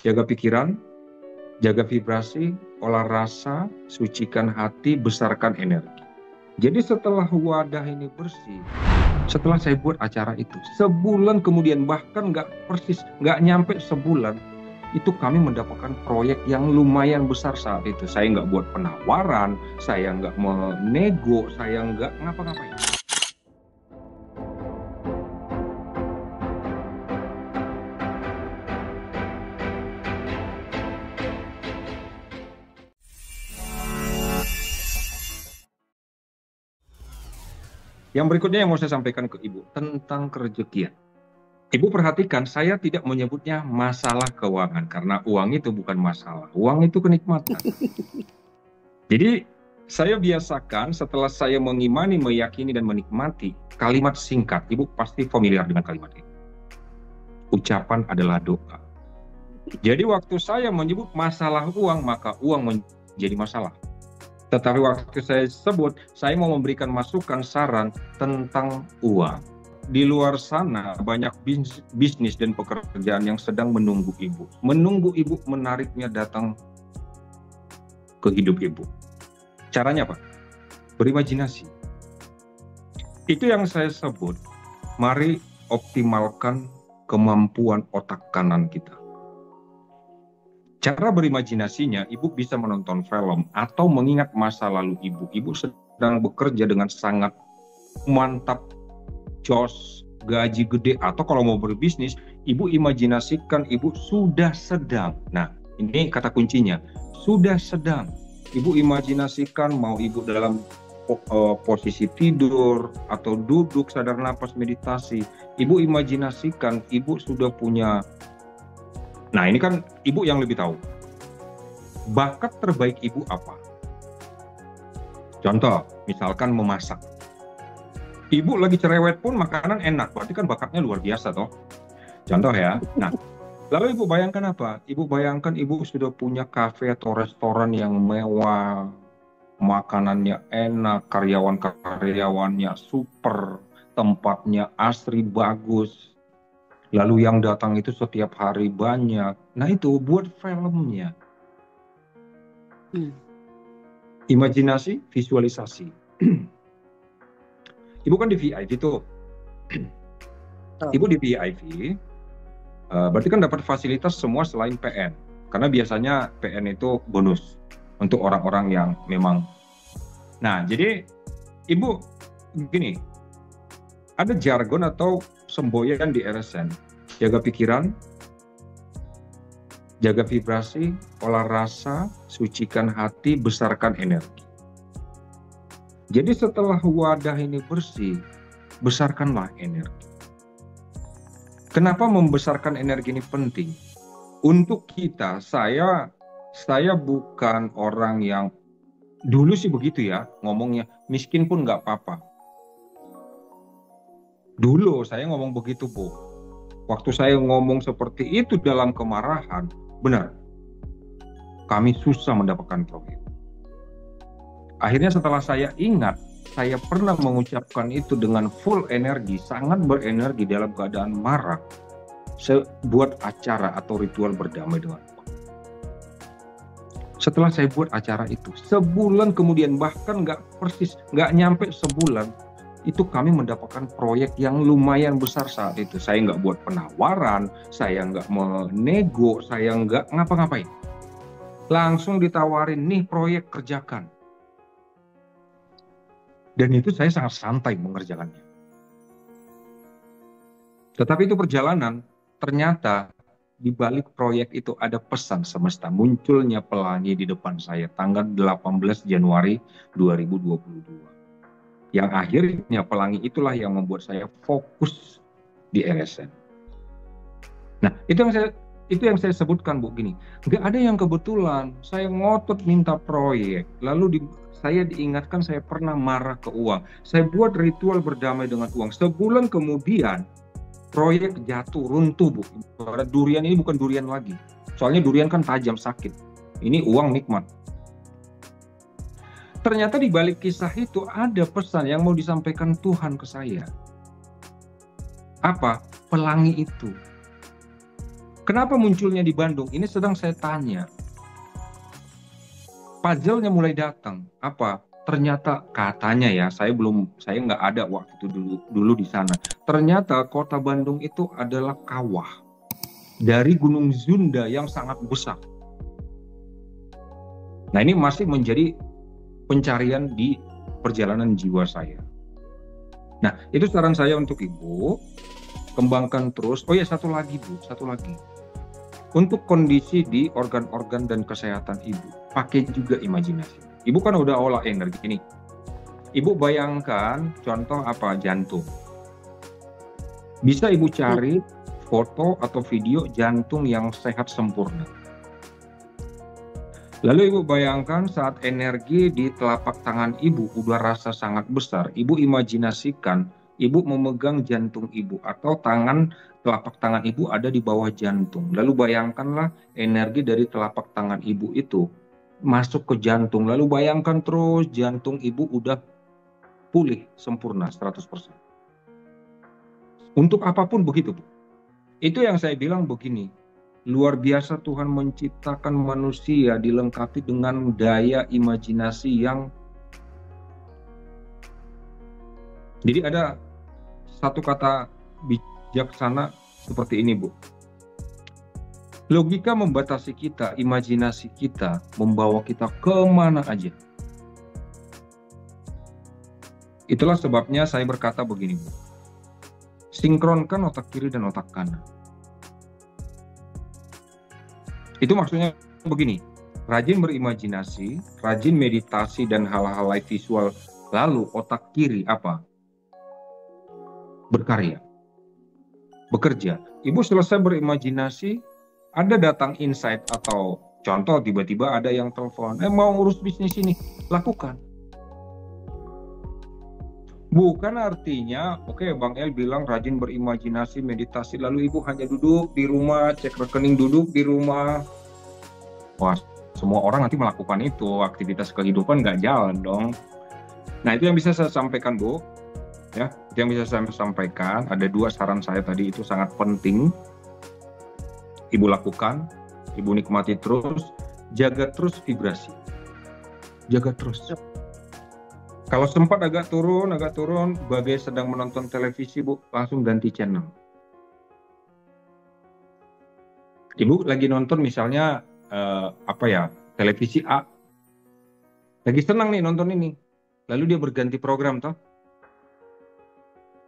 jaga pikiran, jaga vibrasi, olah rasa, sucikan hati, besarkan energi. Jadi setelah wadah ini bersih, setelah saya buat acara itu, sebulan kemudian, bahkan nggak persis, nggak nyampe sebulan, itu kami mendapatkan proyek yang lumayan besar saat itu. Saya nggak buat penawaran, saya nggak menego, saya nggak ngapa-ngapain. Yang berikutnya yang mau saya sampaikan ke Ibu tentang kerejekian. Ibu perhatikan, saya tidak menyebutnya masalah keuangan karena uang itu bukan masalah. Uang itu kenikmatan. Jadi saya biasakan setelah saya mengimani, meyakini, dan menikmati kalimat singkat. Ibu pasti familiar dengan kalimat ini. Ucapan adalah doa. Jadi waktu saya menyebut masalah uang, maka uang menjadi masalah. Tetapi waktu saya sebut, saya mau memberikan masukan, saran tentang uang. Di luar sana banyak bisnis dan pekerjaan yang sedang menunggu Ibu. Menunggu Ibu menariknya datang ke hidup Ibu. Caranya apa? Berimajinasi. Itu yang saya sebut, mari optimalkan kemampuan otak kanan kita. Cara berimajinasinya, Ibu bisa menonton film atau mengingat masa lalu Ibu. Ibu sedang bekerja dengan sangat mantap, jos, gaji gede, atau kalau mau berbisnis, Ibu imajinasikan Ibu sudah sedang. Nah, ini kata kuncinya, sudah sedang. Ibu imajinasikan mau Ibu dalam posisi tidur atau duduk, sadar napas, meditasi. Ibu imajinasikan Ibu sudah punya. Nah, ini kan Ibu yang lebih tahu. Bakat terbaik Ibu apa? Contoh, misalkan memasak. Ibu lagi cerewet pun makanan enak, berarti kan bakatnya luar biasa toh. Contoh ya. Nah, lalu Ibu bayangkan apa? Ibu bayangkan Ibu sudah punya kafe atau restoran yang mewah, makanannya enak, karyawan-karyawannya super, tempatnya asri, bagus. Lalu yang datang itu setiap hari banyak. Nah itu buat filmnya. Imajinasi, visualisasi. Ibu kan di VIP tuh. Ibu di VIP, berarti kan dapat fasilitas semua selain PN. Karena biasanya PN itu bonus untuk orang-orang yang memang. Nah, jadi Ibu gini, ada jargon atau semboyan di RSN. Jaga pikiran, jaga vibrasi, olah rasa, sucikan hati, besarkan energi. Jadi setelah wadah ini bersih, besarkanlah energi. Kenapa membesarkan energi ini penting? Untuk kita, saya bukan orang yang dulu sih begitu ya, ngomongnya miskin pun nggak apa-apa. Dulu saya ngomong begitu, Bu. Waktu saya ngomong seperti itu dalam kemarahan, benar, kami susah mendapatkan proyek. Akhirnya setelah saya ingat, saya pernah mengucapkan itu dengan full energi, sangat berenergi dalam keadaan marah. Saya buat acara atau ritual berdamai dengan Allah. Setelah saya buat acara itu, sebulan kemudian, bahkan nggak persis, nggak nyampe sebulan, itu kami mendapatkan proyek yang lumayan besar saat itu. Saya nggak buat penawaran, saya nggak menego, saya nggak ngapa-ngapain. Langsung ditawarin, nih proyek kerjakan. Dan itu saya sangat santai mengerjakannya. Tetapi itu perjalanan, ternyata di balik proyek itu ada pesan semesta. Munculnya pelangi di depan saya tanggal 18 Januari 2022. Yang akhirnya pelangi itulah yang membuat saya fokus di RSN. Nah, itu yang saya sebutkan, Bu, gini. Nggak ada yang kebetulan. Saya ngotot minta proyek, lalu saya diingatkan saya pernah marah ke uang. Saya buat ritual berdamai dengan uang. Sebulan kemudian, proyek jatuh, runtuh, Bu. Durian ini bukan durian lagi. Soalnya durian kan tajam, sakit. Ini uang nikmat. Ternyata di balik kisah itu ada pesan yang mau disampaikan Tuhan ke saya. Apa? Pelangi itu. Kenapa munculnya di Bandung? Ini sedang saya tanya. Puzzle-nya mulai datang. Apa? Ternyata katanya ya, saya nggak ada waktu itu dulu di sana. Ternyata kota Bandung itu adalah kawah dari Gunung Zunda yang sangat besar. Nah, ini masih menjadi pencarian di perjalanan jiwa saya. Nah, itu saran saya untuk Ibu, kembangkan terus. Oh ya, satu lagi Bu, satu lagi. Untuk kondisi di organ-organ dan kesehatan Ibu, pakai juga imajinasi. Ibu kan udah olah energi ini. Ibu bayangkan contoh apa? Jantung. Bisa Ibu cari foto atau video jantung yang sehat sempurna. Lalu Ibu bayangkan saat energi di telapak tangan Ibu udah rasa sangat besar, Ibu imajinasikan Ibu memegang jantung Ibu atau telapak tangan Ibu ada di bawah jantung. Lalu bayangkanlah energi dari telapak tangan Ibu itu masuk ke jantung. Lalu bayangkan terus jantung Ibu udah pulih sempurna 100%. Untuk apapun begitu, Bu. Itu yang saya bilang begini. Luar biasa Tuhan menciptakan manusia dilengkapi dengan daya imajinasi yang... Jadi ada satu kata bijaksana seperti ini, Bu. Logika membatasi kita, imajinasi kita membawa kita kemana aja. Itulah sebabnya saya berkata begini, Bu. Sinkronkan otak kiri dan otak kanan. Itu maksudnya begini, rajin berimajinasi, rajin meditasi dan hal-hal lain visual, lalu otak kiri apa? Berkarya, bekerja. Ibu selesai berimajinasi, ada datang insight atau contoh tiba-tiba ada yang telepon, mau ngurus bisnis ini, lakukan. Bukan artinya, oke, Bang El bilang rajin berimajinasi, meditasi, lalu Ibu hanya duduk di rumah, cek rekening, duduk di rumah. Wah, semua orang nanti melakukan itu, aktivitas kehidupan nggak jalan dong. Nah, itu yang bisa saya sampaikan, Bu. Ya, itu yang bisa saya sampaikan. Ada 2 saran saya tadi, itu sangat penting. Ibu lakukan, Ibu nikmati terus, jaga terus vibrasi. Jaga terus. Kalau sempat agak turun, bagai sedang menonton televisi, Bu, langsung ganti channel. Ibu lagi nonton misalnya televisi A. Lagi senang nih nonton ini. Lalu dia berganti program, toh.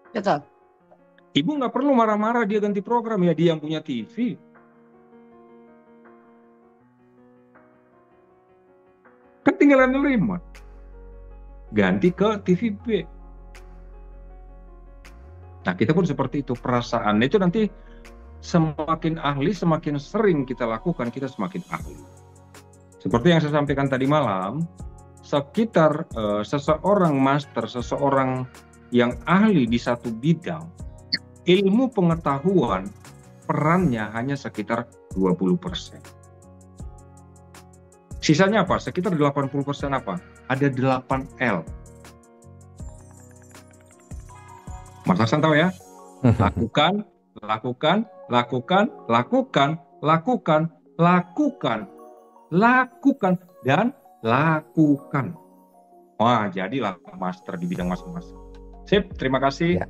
Betul. Ibu nggak perlu marah-marah dia ganti program, ya dia yang punya TV. Kan tinggal remote. Ganti ke TV B. Nah, kita pun seperti itu, perasaan itu nanti semakin ahli, semakin sering kita lakukan, kita semakin ahli. Seperti yang saya sampaikan tadi malam, sekitar seseorang master, seseorang yang ahli di satu bidang, ilmu pengetahuan perannya hanya sekitar 20%. Sisanya apa? Sekitar 80% apa? Ada 8L. Mas Hasan tahu ya? Lakukan, lakukan, lakukan, lakukan, lakukan, lakukan, lakukan, dan lakukan. Wah, jadilah master di bidang masing-masing. Sip, terima kasih. Ya.